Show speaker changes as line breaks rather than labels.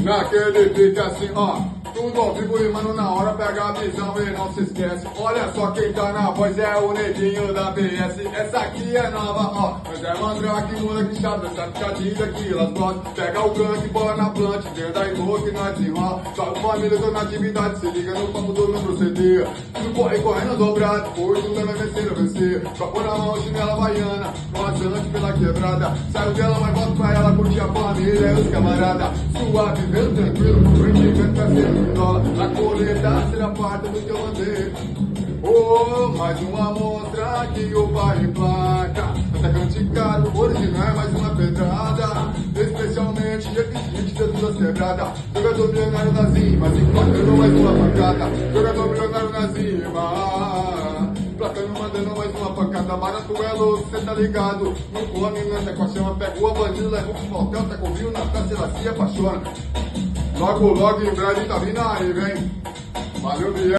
Naquele pique assim, ó. Tudo ao vivo e mano, na hora pega a visão e não se esquece. Olha só quem tá na voz, é o neguinho da BS. Essa aqui é nova, ó. Mas é mandrake, muda que chave, essa picadilha que elas gostam. Pega o gangue, bola na plante, dentro da igual que nós desenrola. Salve família, tô na atividade, se liga no papo do meu proceder. Tudo corre correndo dobrado, hoje não vai vencer, eu vencer. Copo na mão, chinela havaiana, passando pela quebrada. Saio dela, mas volto pra ela, curtir a família e os camarada. Suave, vendo tranquilo, o entendimento vai ser dólar. A colheita será parte do que eu mandei. Oh, mais uma mostra que o pai emplaca. Atacante caro, original é mais uma pedrada. Especialmente eficiente dentro das quebradas. Jogador milionário na zima, emplacando mais uma pancada. Jogador milionário na zima, emplacando, mandando mais uma pancada. Maracuelo, cê tá ligado. Não come, lança com a chama. Pegou a bandido, leva pro motel, tá com vinho na praça, ela se apaixona. Logo, logo em breve tá vindo aí, vem. Valeu, Biel.